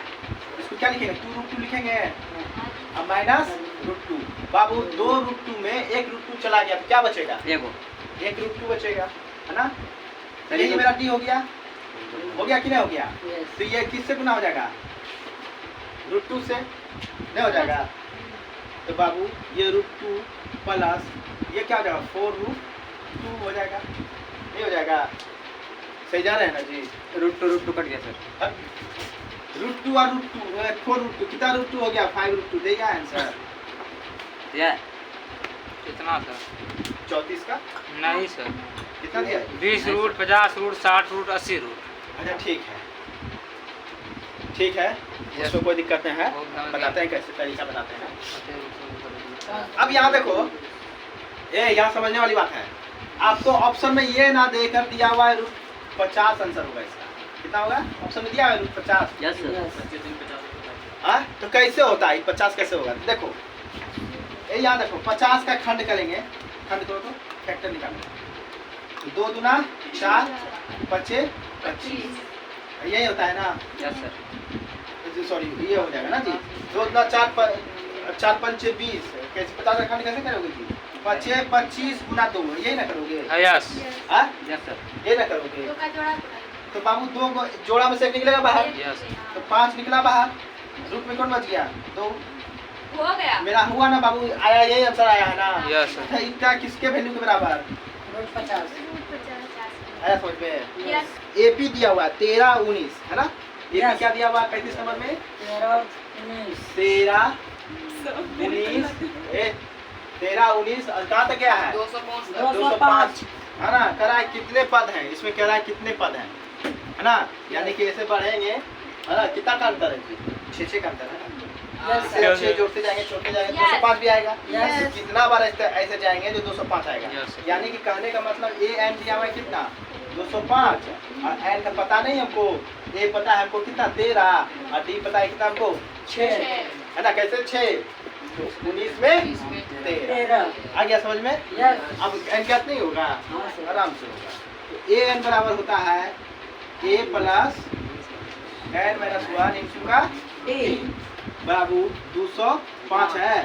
इसको क्या लिखेंगे? 2√2 लिखेंगे अब माइनस √2। बाबू 2√2 में 1√2 चला गया तो क्या बचेगा? एगो 1√2 बचेगा, है ना। यही मेरा D हो गया कि नहीं हो गया? Yes. तो ये किससे गुना हो जाएगा? √2 से नहीं हो जाएगा। तो बाबू ये √2 प्लस ये क्या हो जाएगा? 4√2 हो जाएगा, नहीं हो जाएगा? सही जा रहे हैं ना जी? √2 कट गया सर। √2 और √2 4√2 कितना √2 हो गया? 5√2 देगा आंसर। या कितना सर? 34 का नहीं सर, कितना दिया? 20 रूट, 50 रूट, 60 रूट, 80 रूट। अच्छा ठीक है, ठीक है, इसमें कोई दिक्कत नहीं है, बताते हैं कैसे तरीका बताते हैं। अब यहाँ देखो, ये यहाँ समझने वाली बात है। आपको ऑप्शन में ये ना देकर दिया हुआ है रूट 50 आंसर होगा इसका। कितना होगा? ऑप्शन में दिया हुआ है रूट 50। Yes sir. हाँ तो कैसे होता है 50 कैसे होगा? देखो ये यहाँ देखो 50 का खंड करेंगे, खंड करो तो फैक्टर निकालो। 2 दूना 4, 5 25, यही होता है ना? Yes sir. सॉरी ये हो जाएगा ना जी। 2 दूना 4, 4 5 20, कैसे 50 का खंड कैसे करोगे जी? 5 25 गुना 2, यही ना करोगे? यस। हाँ यस सर। ये ना करोगे तो बाबू 2 जोड़ा में से एक निकलेगा बाहर, यस। तो 5 निकला बाहर, रूट में कौन बच गया? 2 हो गया। मेरा हुआ ना बाबू, आया यही आंसर आया है ना? Yes sir. इतना किसके वैल्यू के बराबर रूट 50। आया समझ में? यस। एपी दिया हुआ 13 19 है ना? AP Yes. क्या दिया हुआ 35 नंबर में? 13 19 13 19 13 19 अंका तक क्या है? 205 है ना? कह रहा है कितने पद हैं इसमें, कह रहा है कितने पद हैं है ना? यानी कि ऐसे बढ़ेंगे है ना? कितना का अंतर है जी? 6 का अंतर है ना? Yes, इससे sir. 6 जोड़ते जाएंगे छोड़ते जाएंगे Yes. 205 भी आएगा। Yes. कितना बार ऐसे जाएंगे जो 205 आएगा। Yes, sir. यानी कि कहने का मतलब ए एन दिया हुआ है कितना? 205 और एन का पता नहीं हमको, ए पता है हमको कितना 13 और डी पता है कितना हमको 6 है ना? कैसे 6 तो 19 में 13 13। आ गया समझ में? यस। अब एन ज्ञात नहीं होगा, हाँ सर। आराम से होगा। तो ए एन बराबर होता है ए प्लस एन माइनस 1 इंटू का डी। बाबू 205 है,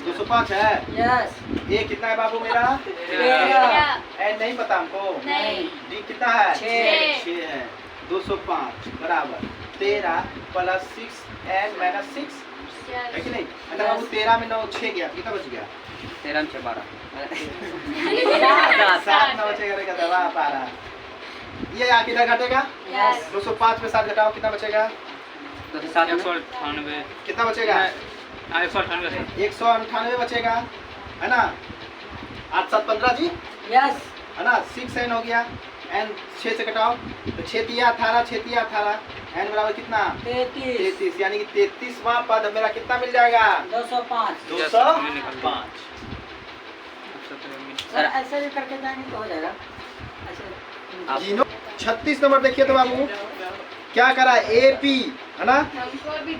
205 है। यस। ए कितना है बाबू मेरा? 13। एन नहीं पता हमको। नहीं। डी कितना है? 6। 6 है। 205 बराबर 13 प्लस 6 एन माइनस 6 है कि नहीं? अच्छा बाबू 13 में 9 6 गया, कितना बच गया? 13 में 6 12। 7 9 बचेगा रे कदवा पारा। ये यहाँ कितना घटेगा? यस। 205 में 7 घटाओ कितना बचेगा? 207 में 198। कितना बचेगा? 198 सर। 198 बचेगा है ना? 8 7 15 जी यस। है ना? 6 एन हो गया, एन 6 से घटाओ तो 6 तिया 18, 6 तिया 18, एन बराबर कितना? 33 33, यानी कि 33वां पद मेरा कितना मिल जाएगा? 205। 205। सर ऐसे भी करके जाएंगे तो हो जाएगा ऐसे। जीनो 36 नंबर देखिए तो बाबू क्या करा? एपी है ना? हमको भी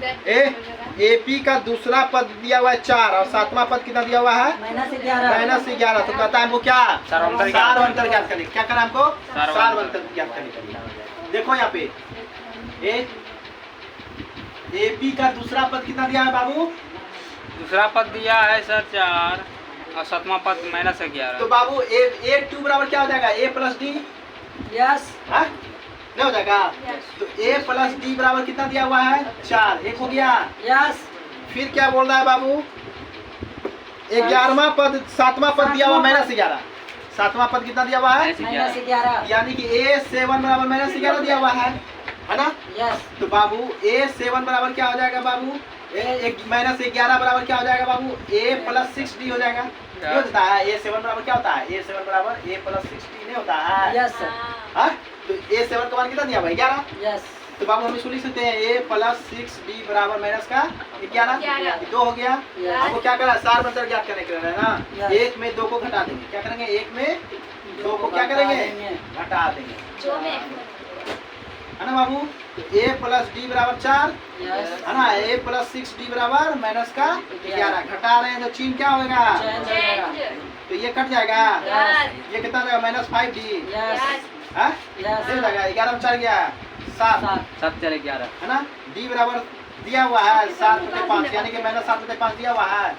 एपी का दूसरा पद दिया हुआ है 4 और 7वां पद कितना दिया हुआ है? -11। -11। तो कहता है हमको क्या? सारवंतर सारवंतर ज्ञात करने। क्या करा हमको? सारवंतर। सारवंतर ज्ञात करने के लिए। देखो यहाँ पे एपी का दूसरा पद कितना दिया है बाबू? दूसरा पद दिया है सर 4 और 7वां पद -11। तो बाबू A2 बराबर क्या हो जाएगा? A plus D yes. नहीं हो जाएगा? तो A प्लस डी बराबर कितना दिया हुआ है? 4। 1 हो गया। यस। फिर क्या बोल रहा है बाबू? 11वां पद 7वां पद दिया हुआ -11। 7वां पद कितना दिया हुआ है? -11। यानी कि A7 बराबर -11 दिया हुआ है ना? यस। तो बाबू A7 बराबर क्या हो जाएगा बाबू? -11 बराबर क्या हो जाएगा बाबू? A प्लस 6D हो जाएगा। ये होता है A7 बराबर क्या होता है? A7 बराबर A प्लस 6D नहीं होता है? Yes sir. हाँ? तो A7 का मान कितना दिया हुआ है? 11। यस। तो बाबू हम इसको लिख सकते हैं A प्लस 6D बराबर माइनस का 11। 2 हो गया। हमको क्या करना है? सारवंतर ज्ञात करने के लिए है ना? 1 में 2 को घटा देंगे। क्या करेंगे? 1 में 2 को क्या करेंगे? घटा देंगे है ना बाबू? तो A प्लस डी बराबर 4 यस। है ना? A प्लस 6D बराबर माइनस का 11। घटा रहे हैं तो चिन्ह क्या होगा? तो ये कट जाएगा। ये कितना हो जाएगा? -5D yes. हाँ? यस। ये हो जाएगा। 11 में 4 गया 7 7 4 11। है ना? डी बराबर दिया हुआ है 7/5 यानी कि -7/5 दिया हुआ है।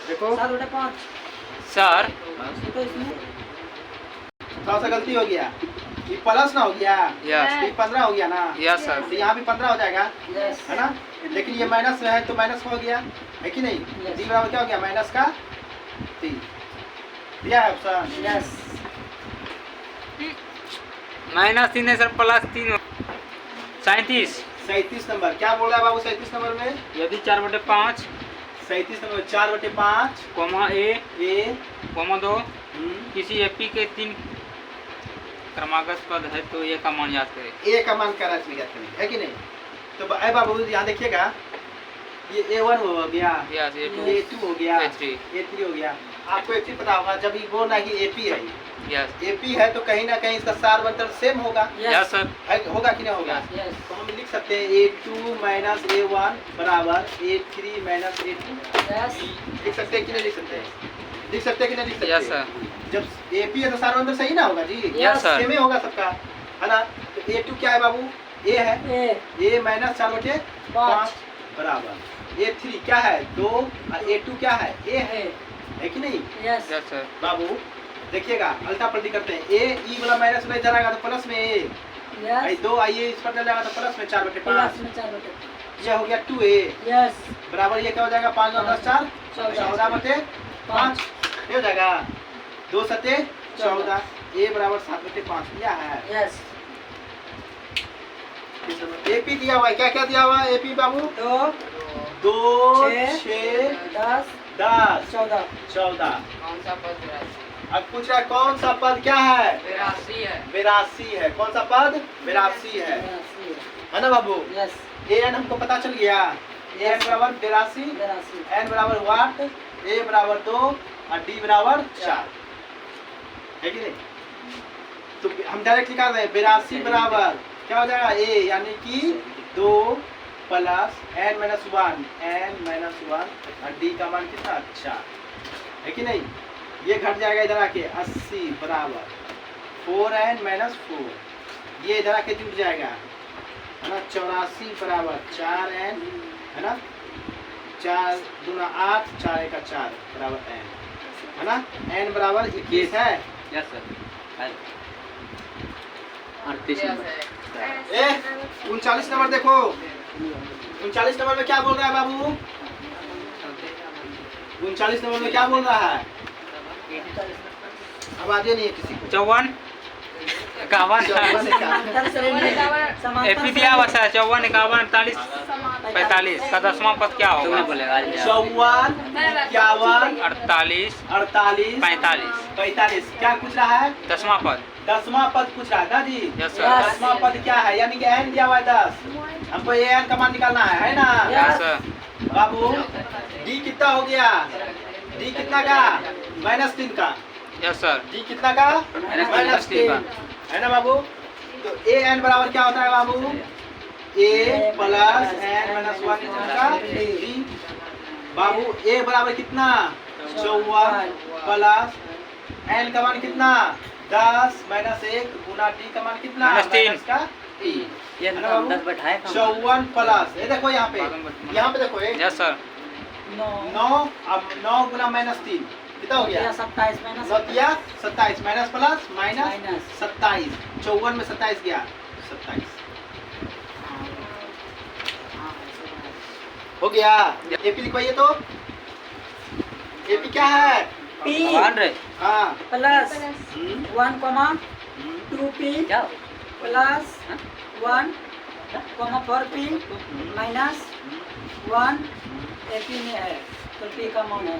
देखो 7/5। सर तो इसमें थोड़ा सा गलती हो गया, ये प्लस ना हो गया, यस। ये 15 हो गया ना? Yes sir. तो यहाँ भी 15 हो जाएगा यस। है ना? लेकिन ये माइनस में है तो माइनस हो गया है कि नहीं? Yes. डी बराबर क्या हो गया? माइनस का 3 दिया है ऑप्शन। यस। -3 है सर, +3 37। 37 नंबर क्या बोल रहा है बाबू? 37 नंबर में यदि 4/5 37 नंबर 4/5 कोमा ए ए कोमा 2 हम्म, किसी एपी के 3 क्रमागत पद है तो ए का मान याद करें। ए का मान करा इसमें ज्ञात करेंगे, है कि नहीं? तो अरे बाबू यहाँ देखिएगा, ये A1 हो गया, यस ए2 A2 हो गया, A3 A3 हो गया। आपको एक चीज पता होगा, जब ये बोल रहा है कि AP है, यस AP है तो कहीं ना कहीं इसका सार बंतर सेम होगा, यस सर होगा कि नहीं होगा? यस तो हम लिख सकते हैं A2 माइनस A1 बराबर A3 माइनस A2। यस लिख सकते हैं कि नहीं लिख सकते हैं? लिख सकते हैं कि नहीं लिख सकते? यस सर जब AP है तो सार बंतर सही ना होगा जी? यस सर सेम ही होगा सबका, है ना? तो A2 क्या है बाबू? A है, ए A माइनस 4/5 बराबर A3 क्या है 2 और A2 क्या है A है कि नहीं? यस यस सर बाबू देखिएगा, अल्टा पलटी करते हैं, A ई वाला माइनस में इधर आएगा तो प्लस में A, आई यस 2 आइए इस पर चल जाएगा तो प्लस में 4/5, प्लस में 4/5 यह हो गया 2A यस बराबर ये क्या हो जाएगा 5 9 10 4 14/5 ये हो जाएगा 2 7 14 A बराबर 7/5 दिया है। यस AP दिया हुआ है, क्या क्या दिया हुआ है AP बाबू? 2 2 छः, 6 10 10 14 14। कौन सा पद अब पूछ रहा है कौन सा पद क्या है? 82 है 82 है। कौन सा पद? 82 है ना बाबू? यस AN हमको पता चल गया, AN बराबर 82, 82 N बराबर वाट, A बराबर 2 और D बराबर 4, है कि नहीं? तो हम डायरेक्ट निकाल रहे हैं 82 बराबर क्या हो जाएगा A यानी कि 2 प्लस N माइनस 1 और D का मान कितना 4, है कि नहीं? ये घट जाएगा इधर आके 80 बराबर 4N माइनस 4, ये इधर आके जुट जाएगा, है ना? 84 बराबर 4N, है ना? 4 दूना 8 4 1 4 बराबर N, है ना? N बराबर 21 है। यस सर 38 नंबर 39 नंबर देखो, 39 नंबर में क्या बोल रहा है बाबू? 39 नंबर में क्या बोल रहा है? आवाज़ें नहीं है किसी को। 54 51 एपी दिया हुआ सर 54 51 48 45 का 10वां पद क्या तो होगा? बोलेगा 54 51 48 48 45 45 क्या पूछ रहा है? 10वां पद 10वां पद पूछ रहा है ना जी? यस सर 10वां पद क्या है? यानी कि N दिया हुआ है 10, हमको AN का मान निकालना है ना यस सर बाबू? D कितना हो गया? D कितना का? -3 का। यस सर D कितना का? -3 है ना बाबू? तो AN बराबर क्या होता है बाबू? A प्लस N माइनस 1 का D। बाबू A बराबर कितना? 54 प्लस N का मान कितना? 10 माइनस 1 गुना D का मान कितना? -3 माइनस का 3। ये है ना बाबू? 10 बैठाए 54 प्लस ये देखो यहाँ पे देखो ये यस सर 9 अब 9 गुना -3 कितना हो गया? 27 minus 27 minus plus minus minus 27, 54 में 27 गया 27 हो गया। एपी लिखवाइए तो, एपी क्या है? P मान रहे हाँ प्लस हम्म, 1 हम्म, 2P क्या प्लस 1 4P माइनस 1 AP में है तो P का मान है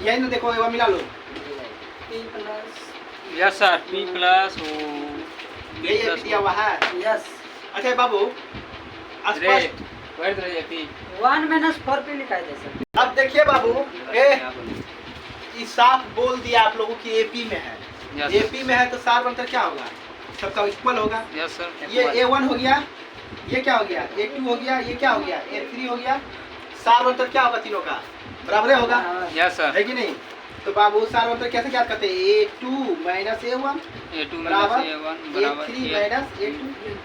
यही ना देखो, एक बार मिला लो, P plus yes sir P plus यही एपी दिया हुआ है। यस अच्छा बाबू स्पष्ट, 1 माइनस 4P लिखा है जैसे अब देखिए बाबू ये साफ बोल दिया आप लोगों की एपी में है, Yes. एपी में है तो सार बनकर क्या होगा? सबका इक्वल होगा। यस सर ये A1 हो गया, ये क्या हो गया? A2 हो गया, ये क्या हो गया? A3 हो गया। सार बनकर क्या होगा? तीनों का बराबर होगा, यस सर है कि नहीं? तो बाबू सार बनकर कैसे याद करते हैं? A2 माइनस A1 A2 बराबर A1 बराबर A3 माइनस A2,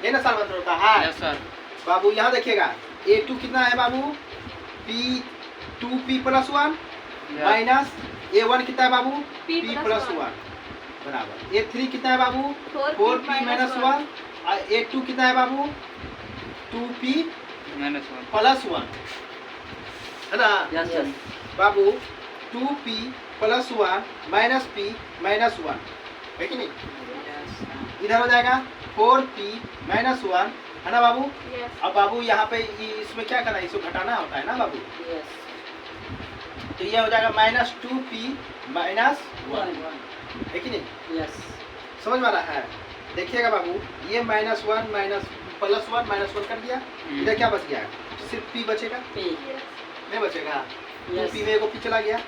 ये ना सार बनकर होता है। यस सर बाबू यहाँ देखिएगा A2 कितना है बाबू? P2P प्लस 1 माइनस A1 कितना है बाबू? P प्लस 1 बराबर A3 कितना है बाबू? 4P माइनस 1 और A2 कितना है बाबू? 2P -1 प्लस 1 है ना यस सर बाबू? 2P plus 1 minus P minus 1 है कि नहीं? इधर हो जाएगा 4P माइनस 1 है ना बाबू? अब बाबू यहाँ पे इसमें क्या करना है? इसको घटाना होता है ना बाबू? यस तो ये हो जाएगा माइनस 2p माइनस 1, है कि नहीं? यस समझ में आ रहा है? देखिएगा बाबू, ये माइनस 1 माइनस प्लस 1 माइनस 1 कर दिया, इधर क्या बच गया? सिर्फ p बचेगा, पी नहीं बचेगा? Yes. 2p में एगो p चला गया।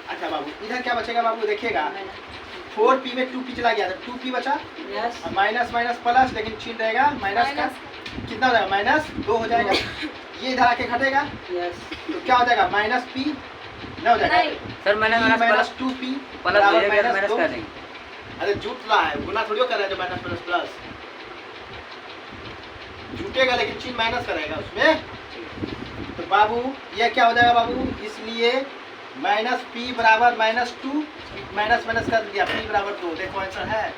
अच्छा बाबू, इधर क्या बचेगा बाबू? देखिएगा 4p में 2p चला गया, तो 2p बचा, यस और माइनस माइनस प्लस, लेकिन चिन्ह रहेगा माइनस का, कितना हो जाएगा? माइनस 2 हो जाएगा। ये इधर आके घटेगा, यस तो क्या हो जाएगा? माइनस p न हो जाएगा, सर मैंने माइनस 2p प्लस बराबर माइनस माइनस 2। कर देंगे। अरे जुट रहा है, गुना थोड़ी कर रहा है जो माइनस प्लस प्लस जुटेगा, लेकिन चिन्ह माइनस करेगा उसमें। तो बाबू ये क्या हो जाएगा बाबू? इसलिए माइनस p बराबर माइनस 2 माइनस माइनस कर दिया, p बराबर 2। देखो आंसर है।